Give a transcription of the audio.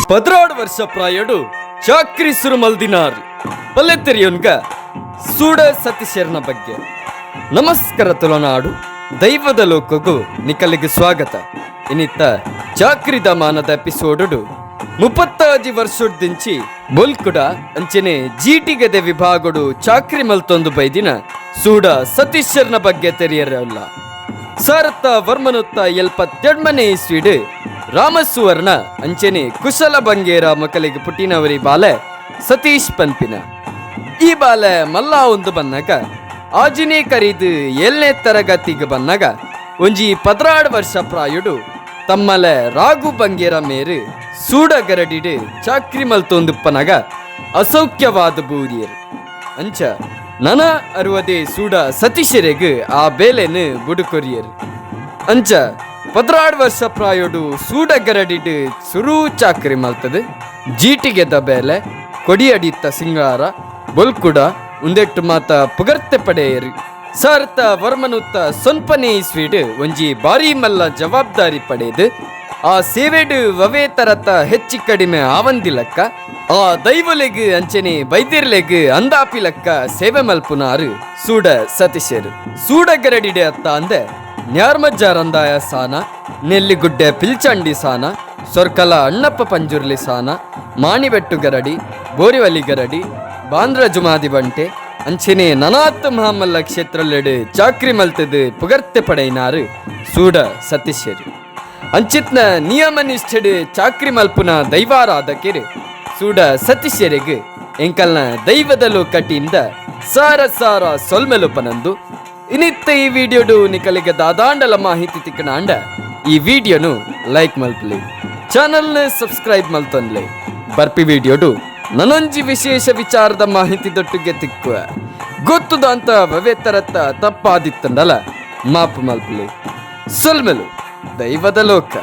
16 ವರ್ಷ ಪ್ರಾಯಡು ಚಾಕ್ರಿ ಸುರು ಮಲ್ದಿನಾರ್ ಪಲ್ಲೆತ್ತೆರಿಯೋನ್ಗ ಸೂಡ ಸತೀಶರ್ನ ಬಗ್ಗೆ ನಮಸ್ಕಾರ ತುಲನಾಡು ದೈವದ ಲೋಕಗೂ ನಿಕಲಿಗೆ ಸ್ವಾಗತ. ಇನ್ನಿತ್ತ ಚಾಕ್ರಿದ ಮಾನದ ಎಪಿಸೋಡು 35 ವರ್ಷದಿಂಚಿ ಬೊಲ್ಕುಡ ಅಂಚನೆ ಜೀಟಿಗದೆ ವಿಭಾಗಡು ಚಾಕ್ರಿ ಮಲ್ತೊಂದು ಬೈದಿನ ಸೂಡ ಸತೀಶರ್ನ ಬಗ್ಗೆ ತೆರೆಯರಲ್ಲ. ಸಾರತ್ತ ವರ್ಮನುತ್ತ 72ನೇ ಇಸ್ವಿಡು ರಾಮಸುವರ್ಣ ಅಂಚನೆ ಕುಶಲ ಬಂಗೇರ ಮಕ್ಕಳಿಗೆ ಪುಟ್ಟಿನವರಿ ಬಾಲೆ ಸತೀಶ್ ಪನ್ಪಿನ ಈ ಬಾಲೆ ಮಲ್ಲ ಒಂದು ಬನ್ನಾಗ ಆಜಿನೇ ಕರೀದು 7ನೇ ತರಗತಿಗೆ ಬನ್ನಾಗ ಒಂಜಿ 16 ವರ್ಷ ಪ್ರಾಯುಡು ತಮ್ಮಲೆ ರಾಘು ಬಂಗೇರ ಮೇರು ಸೂಡಗರಡಿಡು ಚಾಕ್ರಿ ಮಲ್ತೊಂದುಪ್ಪನಾಗ ಅಸೌಖ್ಯವಾದ ಬೂರಿಯರು ಅಂಚ ನನ ಅರುವದೇ ಸೂಡ ಸತೀಶರೆಗೆ ಆ ಬೇಲೆನು ಬುಡುಕೊರಿಯರು ಅಂಚ 16 ವರ್ಷ ಪ್ರಾಯೋಡು ಸೂಡಗರಡಿಡು ಸುರು ಚಾಕ್ರಿ ಮಲ್ತದು ಜೀಟಿಗೆದ ಬೇಲೆ ಕೊಡಿಯಡಿತ್ತ ಸಿಂಗಾರ ಬೊಲ್ಕುಡ ಉಂದೆಟ್ಟು ಮಾತ ಪುಗರ್ತೆ ಪಡೆಯರು. ಸಾರ್ಥ ವರ್ಮನುತ್ತ ಸೊನ್ಪನೇ ಇಸ್ವೀಡು ಒಂಜಿ ಬಾರಿ ಮಲ್ಲ ಜವಾಬ್ದಾರಿ ಪಡೆದು ಆ ಸೇವೆಡು ವವೇ ತರತ ಹೆಚ್ಚಿ ಕಡಿಮೆ ಆವಂದಿಲಕ್ಕ ಆ ದೈವಲೆಗ್ ಅಂಚನೆ ಬೈದಿರ್ಲೆಗ್ ಅಂದಾಪಿಲಕ್ಕ ಸೇವೆ ಮಲ್ಪುನಾರು ಸೂಡ ಸತೀಶರು. ಸೂಡಗರಡಿಡೆ ಅತ್ತ ಅಂದೆ ನ್ಯಾರ್ಮಜ್ಜಾರಂದಾಯ ಸಾನ, ನೆಲ್ಲಿಗುಡ್ಡೆ ಪಿಲ್ಚಂಡಿ ಸಾನ, ಸೊರ್ಕಲ ಅಣ್ಣಪ್ಪ ಪಂಜುರ್ಲಿ ಸಾನ, ಮಾಣಿಬೆಟ್ಟು ಗರಡಿ, ಬೋರಿವಲಿ ಗರಡಿ, ಬಾಂದ್ರ ಜುಮಾದಿ ಬಂಟೆ ಅಂಚನೆ ನನಾತ್ ಮಹಾಮಲ್ಲ ಕ್ಷೇತ್ರಲೆಡು ಚಾಕ್ರಿ ಮಲ್ತದು ಪುಗರ್ತೆ ಪಡೆಯಿನಾರು ಸೂಡ ಸತೀಶರು. ಅಂಚಿತ್ನ ನಿಯಮ ನಿಷ್ಠೆಡು ಚಾಕ್ರಿ ಮಲ್ಪುನ ದೈವಾರಾಧಕರು ಸೂಡ ಸತೀಶರಿಗೆ ಎಂಕಲ್ನ ದೈವದ ಲೋಕಟಿಯಿಂದ ಸಾರ ಸಾರ ಸೊಲ್ಮೆಲುಪನಂದು ಇನ್ನಿತ್ತ ಈ ವಿಡಿಯೋಡು ನಿಕಲಿಗೆ ದಾದಾಂಡಲ ಮಾಹಿತಿ ತಿಕ್ಕನಾಂಡ ಈ ವಿಡಿಯೋನು ಲೈಕ್ ಮಲ್ಪಲಿ, ಚಾನಲ್ನ ಸಬ್ಸ್ಕ್ರೈಬ್ ಮಲ್ತೊನ್ಲೆ. ಬರ್ಪಿ ವಿಡಿಯೋಡು ನನೊಂಜಿ ವಿಶೇಷ ವಿಚಾರದ ಮಾಹಿತಿ ದೊಟ್ಟಿಗೆ ತಿಕ್ಕುವ ಗೊತ್ತುದ ಅಂತ ವವೇತರತ್ತ ತಪ್ಪಾದಿತ್ತಂಡಲ ಮಾಪು ಮಲ್ಪಲಿ. ಸೊಲ್ಮೆಲು ದೈವದ ಲೋಕ.